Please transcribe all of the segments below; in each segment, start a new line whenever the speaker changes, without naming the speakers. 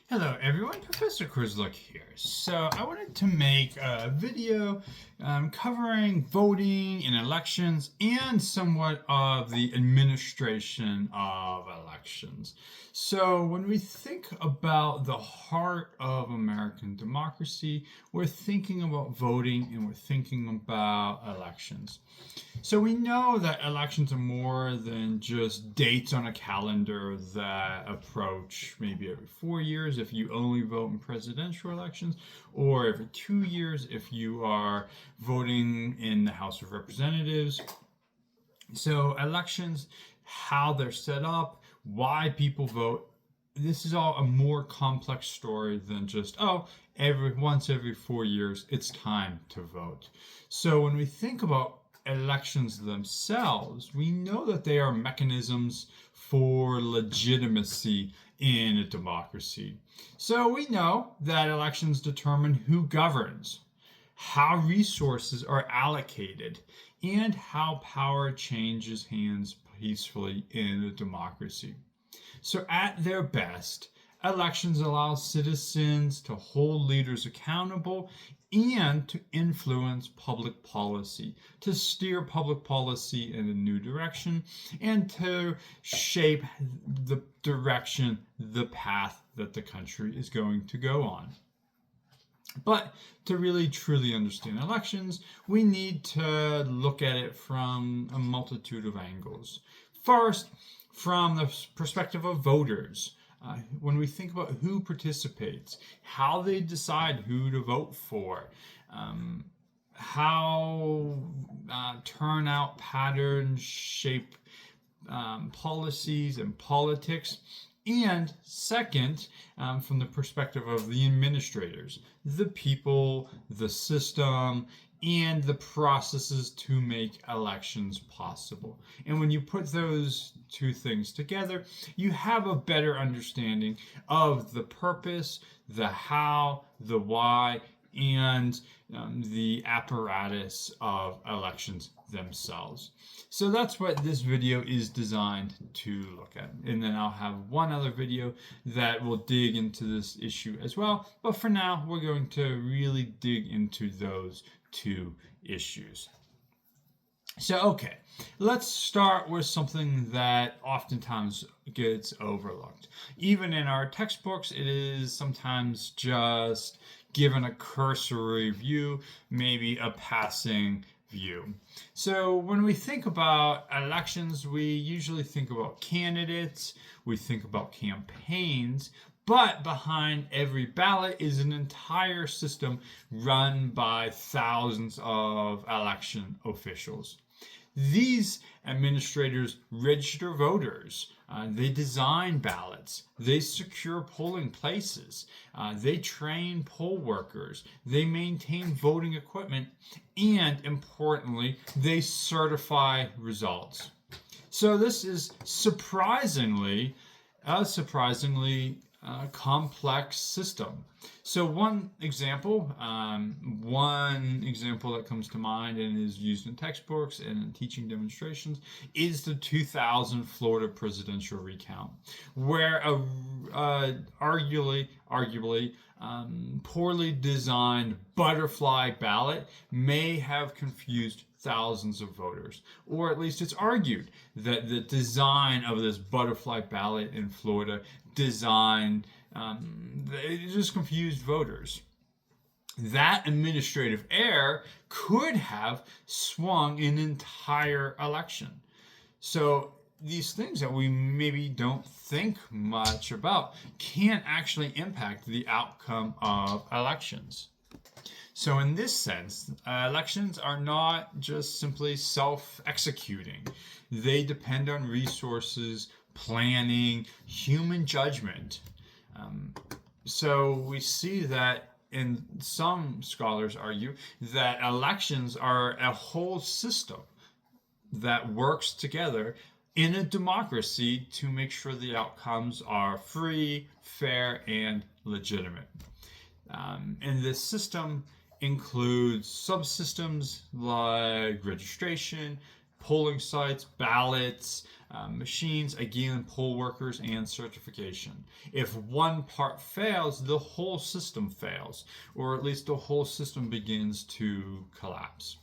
Hello everyone, Professor Kurzlook here. So I wanted to make a video covering voting in elections and somewhat of the administration of elections. So when we think about the heart of American democracy, we're thinking about voting and we're thinking about elections. So we know that elections are more than just dates on a calendar that approach maybe every 4 years if you only vote in presidential elections, or every 2 years if you are voting in the House of Representatives. So elections, how they're set up, why people vote, this is all a more complex story than just, once every 4 years, it's time to vote. So when we think about elections themselves, we know that they are mechanisms for legitimacy in a democracy. So we know that elections determine who governs, how resources are allocated, and how power changes hands peacefully in a democracy. So, at their best, elections allow citizens to hold leaders accountable and to influence public policy, to steer public policy in a new direction, and to shape the direction, the path that the country is going to go on. But to really truly understand elections, we need to look at it from a multitude of angles. First, from the perspective of voters. When we think about who participates, how they decide who to vote for, how turnout patterns shape policies and politics. And second, from the perspective of the administrators, the people, the system, and the processes to make elections possible. And when you put those two things together, you have a better understanding of the purpose, the how, the why, and the apparatus of elections themselves. So that's what this video is designed to look at. And then I'll have one other video that will dig into this issue as well. But for now, we're going to really dig into those two issues. So, okay, let's start with something that oftentimes gets overlooked. Even in our textbooks, it is sometimes just given a cursory view, maybe a passing view. So when we think about elections, we usually think about candidates, we think about campaigns, but behind every ballot is an entire system run by thousands of election officials. These administrators register voters. They design ballots. They secure polling places. They train poll workers. They maintain voting equipment. And importantly, they certify results. So this is surprisingly complex system. So one example that comes to mind and is used in textbooks and in teaching demonstrations is the 2000 Florida presidential recount, where arguably poorly designed butterfly ballot may have confused thousands of voters. Or at least it's argued that the design of this butterfly ballot in Florida it just confused voters. That administrative error could have swung an entire election. So these things that we maybe don't think much about can actually impact the outcome of elections. So in this sense, elections are not just simply self-executing. They depend on resources, planning, human judgment. So we see that, and some scholars argue that elections are a whole system that works together in a democracy to make sure the outcomes are free, fair, and legitimate. And this system includes subsystems like registration, polling sites, ballots, machines, again, poll workers, and certification. If one part fails, the whole system fails, or at least the whole system begins to collapse.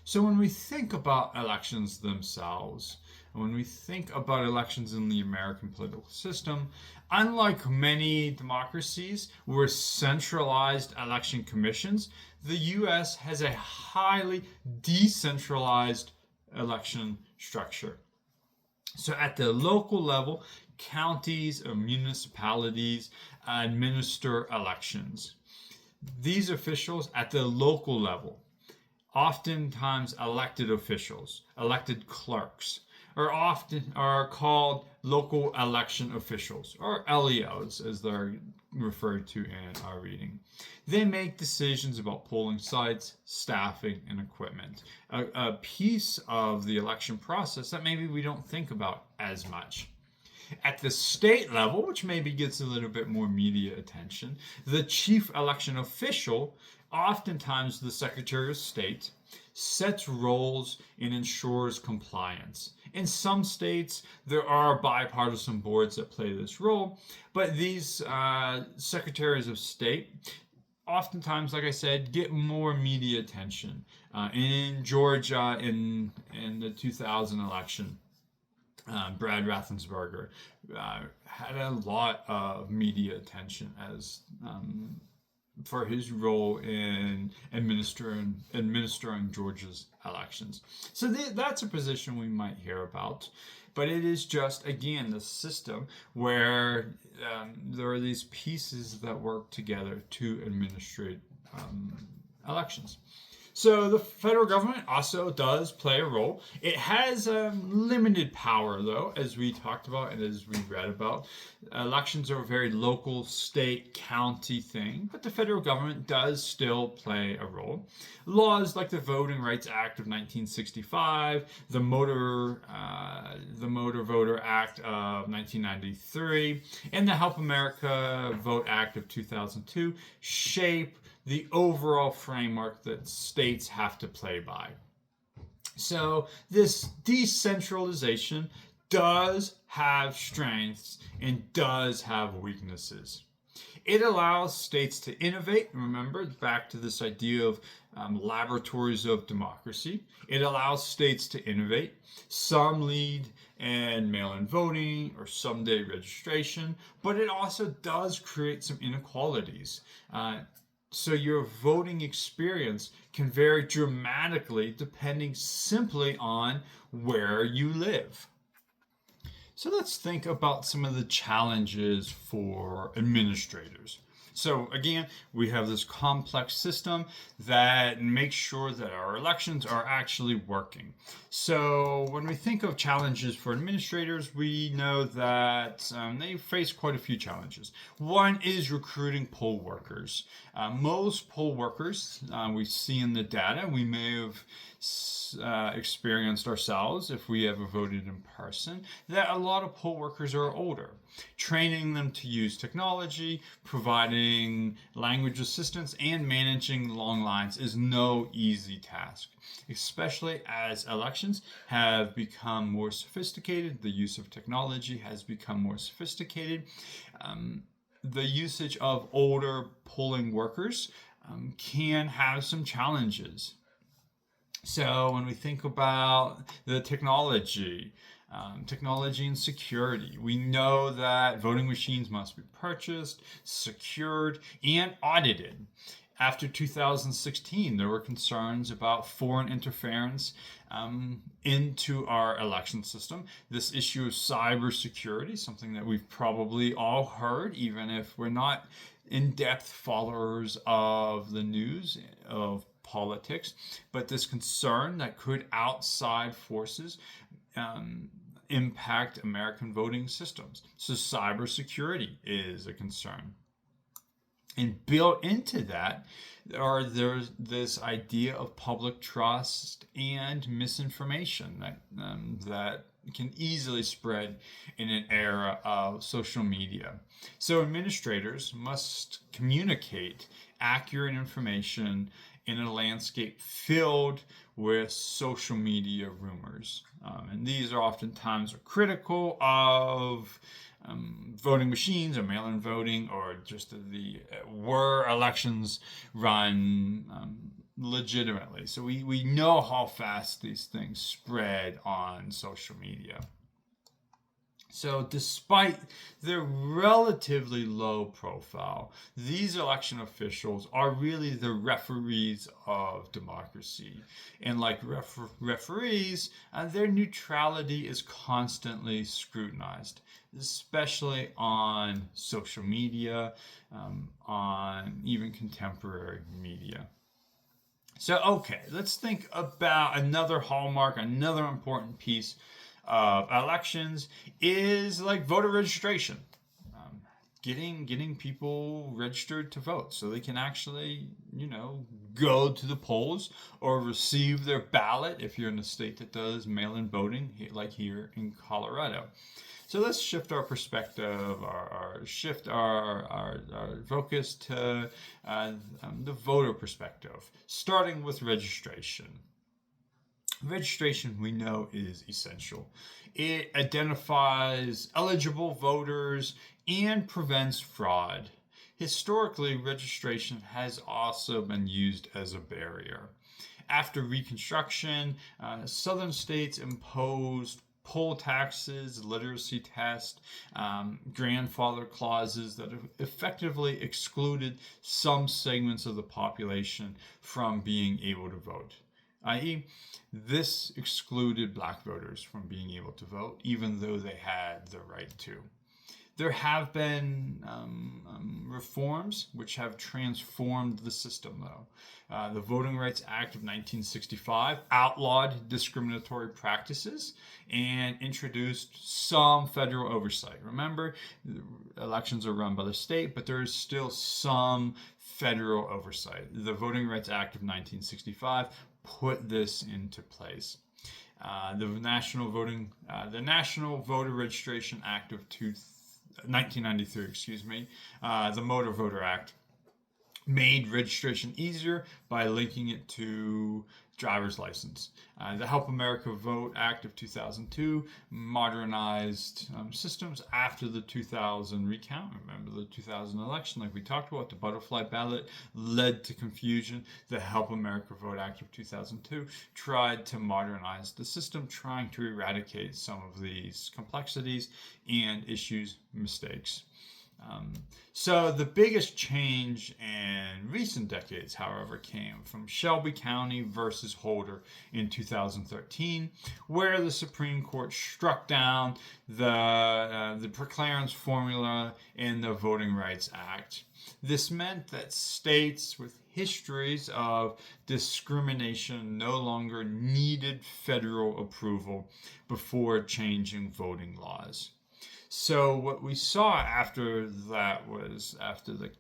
So when we think about elections themselves, when we think about elections in the American political system, unlike many democracies with centralized election commissions, the US has a highly decentralized election structure. So at the local level, counties or municipalities administer elections. These officials at the local level, oftentimes elected officials, elected clerks, are called local election officials, or LEOs as they're referred to in our reading. They make decisions about polling sites, staffing, and equipment. A piece of the election process that maybe we don't think about as much. At the state level, which maybe gets a little bit more media attention, the chief election official, oftentimes the Secretary of State, sets roles and ensures compliance. In some states, there are bipartisan boards that play this role, but these secretaries of state oftentimes, like I said, get more media attention. In Georgia, in the 2000 election, Brad Raffensperger had a lot of media attention as for his role in administering Georgia's elections. So that's a position we might hear about, but it is just, again, the system where there are these pieces that work together to administrate elections. So the federal government also does play a role. It has limited power, though, as we talked about and as we read about. Elections are a very local, state, county thing, but the federal government does still play a role. Laws like the Voting Rights Act of 1965, the Motor Voter Act of 1993, and the Help America Vote Act of 2002 shape the overall framework that states have to play by. So this decentralization does have strengths and does have weaknesses. It allows states to innovate. Remember, back to this idea of laboratories of democracy. It allows states to innovate. Some lead in mail-in voting or someday registration, but it also does create some inequalities. So your voting experience can vary dramatically depending simply on where you live. So let's think about some of the challenges for administrators. So again, we have this complex system that makes sure that our elections are actually working. So when we think of challenges for administrators, we know that they face quite a few challenges. One is recruiting poll workers. Most poll workers we see in the data, we may have experienced ourselves if we ever voted in person, that a lot of poll workers are older. Training them to use technology, providing language assistance, and managing long lines is no easy task, especially as elections have become more sophisticated. The use of technology has become more sophisticated. The usage of older polling workers can have some challenges. So when we think about the technology and security, we know that voting machines must be purchased, secured, and audited. After 2016, there were concerns about foreign interference into our election system. This issue of cybersecurity, something that we've probably all heard, even if we're not in-depth followers of the news, of politics, but this concern that could outside forces impact American voting systems. So cybersecurity is a concern. And built into that there's this idea of public trust and misinformation that can easily spread in an era of social media. So administrators must communicate accurate information in a landscape filled with social media rumors. And these are oftentimes critical of voting machines or mail-in voting, or just were elections run legitimately. So we know how fast these things spread on social media. So despite their relatively low profile, these election officials are really the referees of democracy. And like referees, their neutrality is constantly scrutinized, especially on social media, on even contemporary media. So, okay, let's think about another hallmark, another important piece of elections is like voter registration. Getting people registered to vote so they can actually, go to the polls or receive their ballot if you're in a state that does mail-in voting, like here in Colorado. So let's shift our perspective, shift our focus to the voter perspective, starting with registration. Registration, we know, is essential. It identifies eligible voters and prevents fraud. Historically, registration has also been used as a barrier. After Reconstruction, southern states imposed poll taxes, literacy tests, grandfather clauses that effectively excluded some segments of the population from being able to vote. I.e., this excluded black voters from being able to vote, even though they had the right to. There have been reforms which have transformed the system, though. The Voting Rights Act of 1965 outlawed discriminatory practices and introduced some federal oversight. Remember, elections are run by the state, but there is still some federal oversight. The Voting Rights Act of 1965 put this into place. The National Voter Registration Act of 1993, the Motor Voter Act, made registration easier by linking it to driver's license. The Help America Vote Act of 2002 modernized systems after the 2000 recount. Remember the 2000 election, like we talked about, the butterfly ballot led to confusion. The Help America Vote Act of 2002 tried to modernize the system, trying to eradicate some of these complexities and mistakes. So the biggest change in recent decades, however, came from Shelby County versus Holder in 2013, where the Supreme Court struck down the preclearance formula in the Voting Rights Act. This meant that states with histories of discrimination no longer needed federal approval before changing voting laws. So what we saw after the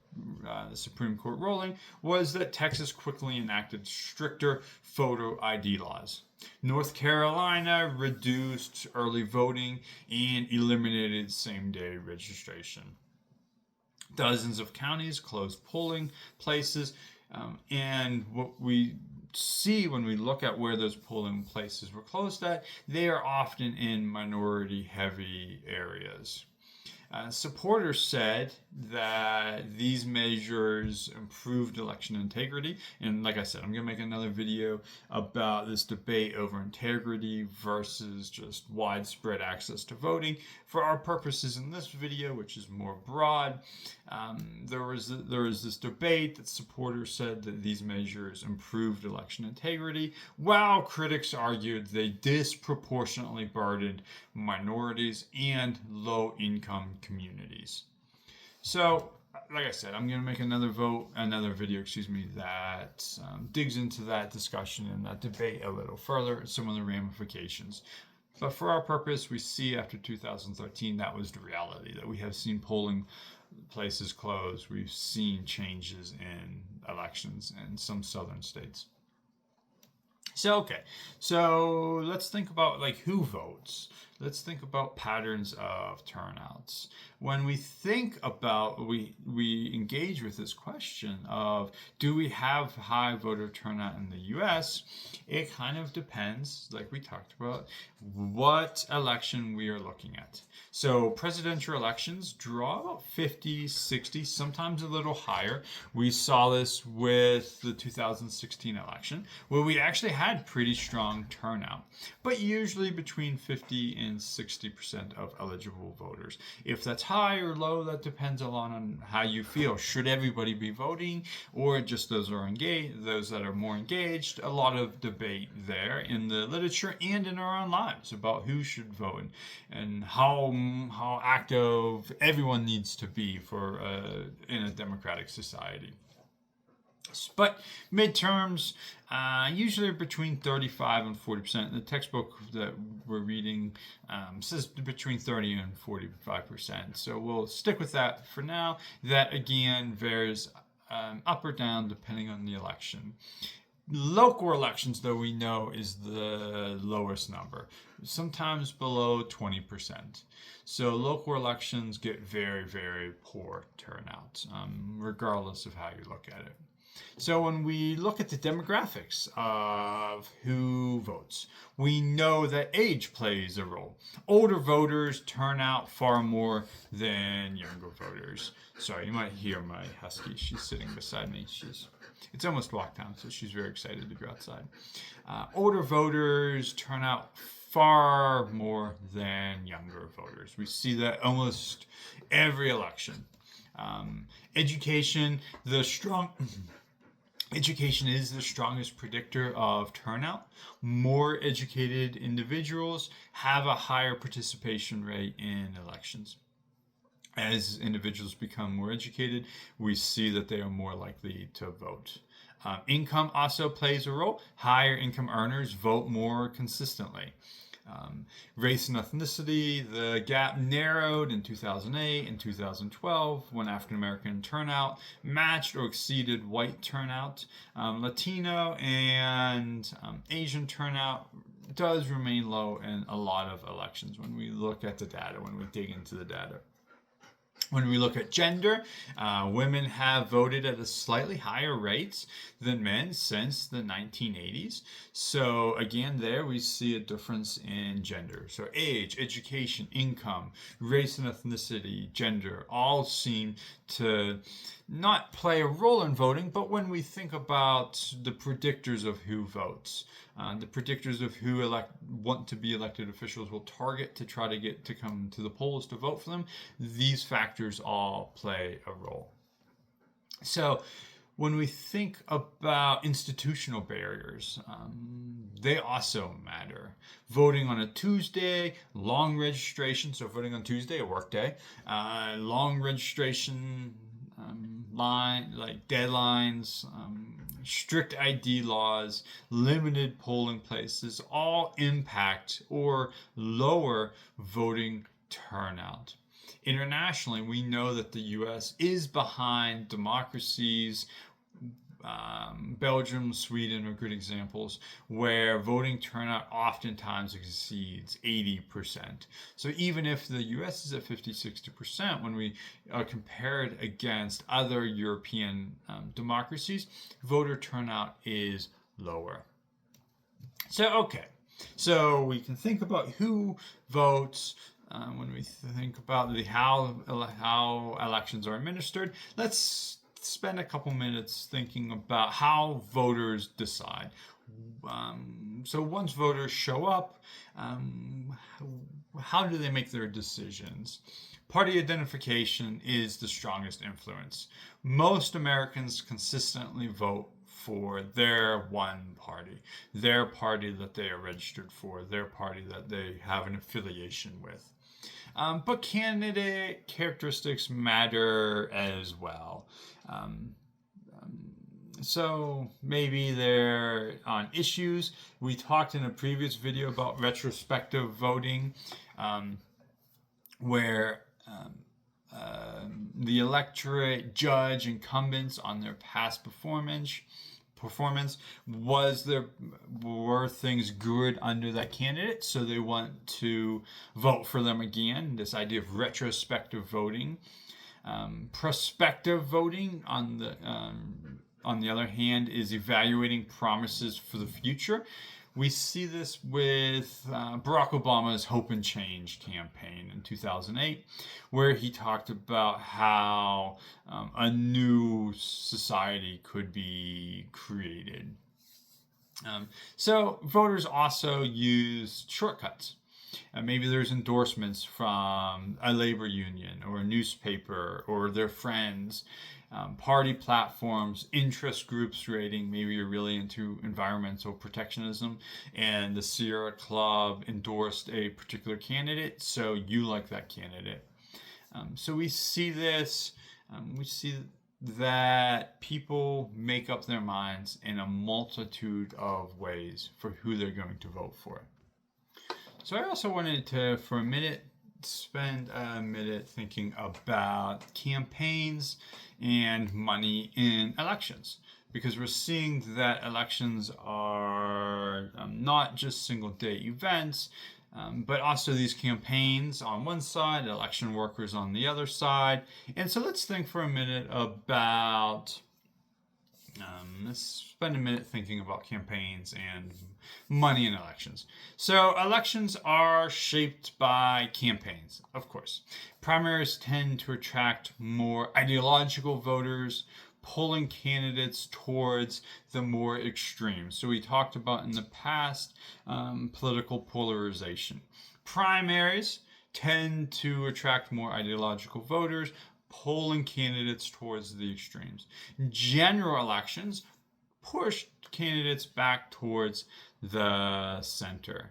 Supreme Court ruling was that Texas quickly enacted stricter photo ID laws. North Carolina reduced early voting and eliminated same-day registration. Dozens of counties closed polling places, and what we see when we look at where those polling places were closed at, they are often in minority-heavy areas. Supporters said that these measures improved election integrity. And like I said, I'm going to make another video about this debate over integrity versus just widespread access to voting. For our purposes in this video, which is more broad, there was this debate that supporters said that these measures improved election integrity, while critics argued they disproportionately burdened minorities and low-income communities. So, like I said, I'm going to make another video, that digs into that discussion and that debate a little further, some of the ramifications. But for our purpose, we see after 2013 that was the reality, that we have seen polling places close. We've seen changes in elections in some southern states. So let's think about who votes. let's think about patterns of turnouts. When we think about, we engage with this question of, do we have high voter turnout in the US? It kind of depends, like we talked about, what election we are looking at. So presidential elections draw about 50, 60, sometimes a little higher. We saw this with the 2016 election, where we actually had pretty strong turnout, but usually between 50 and 60% of eligible voters. If that's high or low, that depends a lot on how you feel. Should everybody be voting, or just those are engaged, those that are more engaged? A lot of debate there in the literature and in our own lives about who should vote and how active everyone needs to be for in a democratic society. But midterms usually are between 35 and 40%. The textbook that we're reading says between 30 and 45%. So we'll stick with that for now. That again varies up or down depending on the election. Local elections, though, we know is the lowest number, sometimes below 20%. So local elections get very, very poor turnout, regardless of how you look at it. So when we look at the demographics of who votes, we know that age plays a role. Older voters turn out far more than younger voters. Sorry, you might hear my husky. She's sitting beside me. It's almost walk time, so she's very excited to go outside. Older voters turn out far more than younger voters. We see that almost every election. Education is the strongest predictor of turnout. More educated individuals have a higher participation rate in elections. As individuals become more educated, we see that they are more likely to vote. Income also plays a role. Higher income earners vote more consistently. Race and ethnicity, the gap narrowed in 2008 and 2012 when African American turnout matched or exceeded white turnout. Latino and Asian turnout does remain low in a lot of elections when we look at the data, when we dig into the data. When we look at gender, women have voted at a slightly higher rate than men since the 1980s. So again, there we see a difference in gender. So age, education, income, race and ethnicity, gender, all seem to not play a role in voting, but when we think about the predictors of who votes, the predictors of who want to be elected officials will target to try to get to come to the polls to vote for them, these factors all play a role. So when we think about institutional barriers, they also matter. Voting on a Tuesday, long registration, so voting on Tuesday, a work day, long registration deadlines, strict ID laws, limited polling places, all impact or lower voting turnout. Internationally, we know that the US is behind democracies. Belgium, Sweden are good examples where voting turnout oftentimes exceeds 80%. So even if the US is at 50-60%, when we compare it against other European democracies, voter turnout is lower. So we can think about who votes. When we think about how elections are administered, let's spend a couple minutes thinking about how voters decide. So once voters show up, how do they make their decisions? Party identification is the strongest influence. Most Americans consistently vote for their one party, their party that they are registered for, their party that they have an affiliation with. But candidate characteristics matter as well. So maybe they're on issues. We talked in a previous video about retrospective voting, where the electorate judge incumbents on their past performance? Were things good under that candidate, so they want to vote for them again? This idea of retrospective voting. Prospective voting, on the other hand, is evaluating promises for the future. We see this with Barack Obama's Hope and Change campaign in 2008, where he talked about how a new society could be created. So voters also use shortcuts. Maybe there's endorsements from a labor union or a newspaper or their friends, party platforms, interest groups rating. Maybe you're really into environmental protectionism and the Sierra Club endorsed a particular candidate, so you like that candidate. So we see this, we see that people make up their minds in a multitude of ways for who they're going to vote for. So I also wanted to, for a minute, spend a minute thinking about campaigns and money in elections, because we're seeing that elections are not just single day events, but also these campaigns on one side, election workers on the other side. And so let's think for a minute about let's spend a minute thinking about campaigns and money in elections. So elections are shaped by campaigns, of course. Primaries tend to attract more ideological voters, pulling candidates towards the more extreme. So we talked about in the past political polarization. Primaries tend to attract more ideological voters, polling candidates towards the extremes. General elections push candidates back towards the center.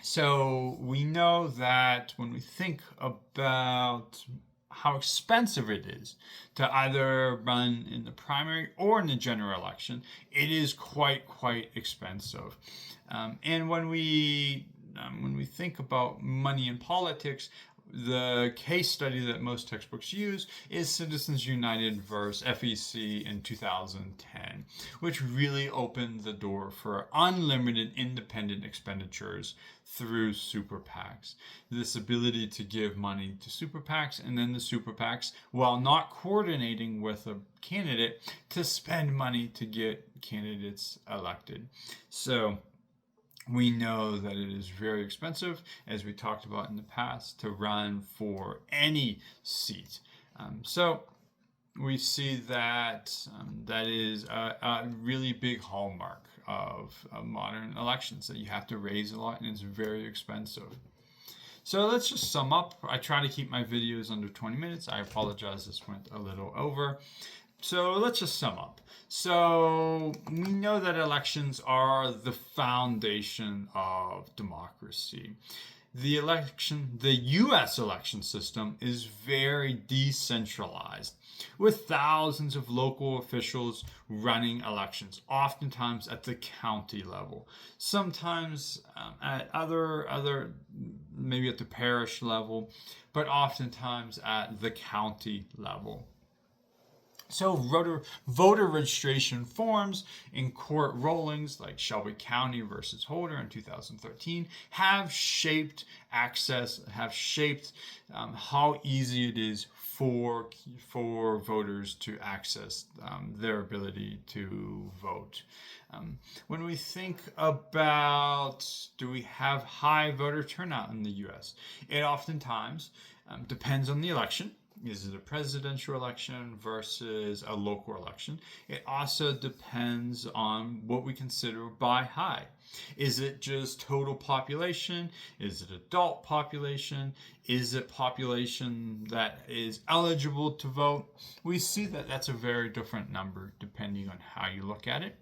So we know that when we think about how expensive it is to either run in the primary or in the general election, it is quite expensive. And when we think about money in politics, the case study that most textbooks use is Citizens United versus FEC in 2010, which really opened the door for unlimited independent expenditures through super PACs. This ability to give money to super PACs, and then the super PACs, while not coordinating with a candidate, to spend money to get candidates elected. So we know that it is very expensive, as we talked about in the past, to run for any seat. So we see that that is a really big hallmark of modern elections, that you have to raise a lot and it's very expensive. So let's just sum up. I try to keep my videos under 20 minutes. I apologize, this went a little over. So let's just sum up. So we know that elections are the foundation of democracy. The U.S. election system is very decentralized, with thousands of local officials running elections, oftentimes at the county level, sometimes at other maybe at the parish level, but oftentimes at the county level. So voter registration forms in court rulings like Shelby County versus Holder in 2013 have shaped access, have shaped how easy it is for voters to access their ability to vote. When we think about, do we have high voter turnout in the U.S., it oftentimes depends on the election. Is it a presidential election versus a local election? It also depends on what we consider by high. Is it just total population? Is it adult population? Is it population that is eligible to vote? We see that that's a very different number depending on how you look at it.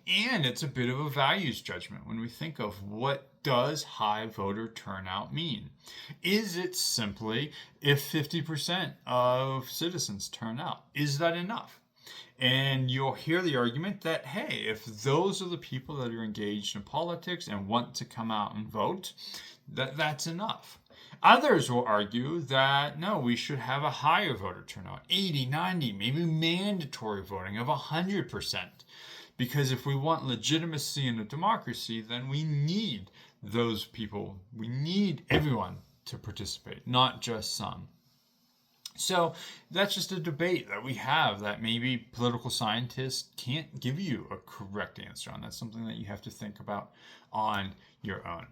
And it's a bit of a values judgment when we think of what does high voter turnout mean? Is it simply if 50% of citizens turn out? Is that enough? And you'll hear the argument that, hey, if those are the people that are engaged in politics and want to come out and vote, that's enough. Others will argue that no, we should have a higher voter turnout, 80, 90, maybe mandatory voting of 100%. Because if we want legitimacy in a democracy, then we need those people. We need everyone to participate, not just some. So that's just a debate that we have that maybe political scientists can't give you a correct answer on. That's something that you have to think about on your own.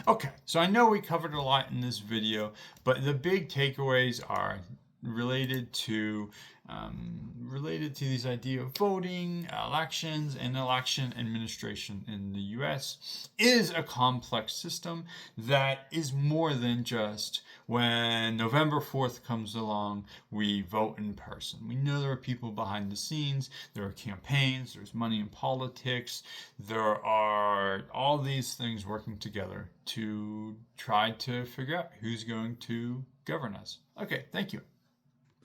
Okay, so I know we covered a lot in this video, but the big takeaways are related to these idea of voting, elections, and election administration in the U.S. is a complex system that is more than just when November 4th comes along, we vote in person. We know there are people behind the scenes, there are campaigns, there's money in politics, there are all these things working together to try to figure out who's going to govern us. Okay, thank you.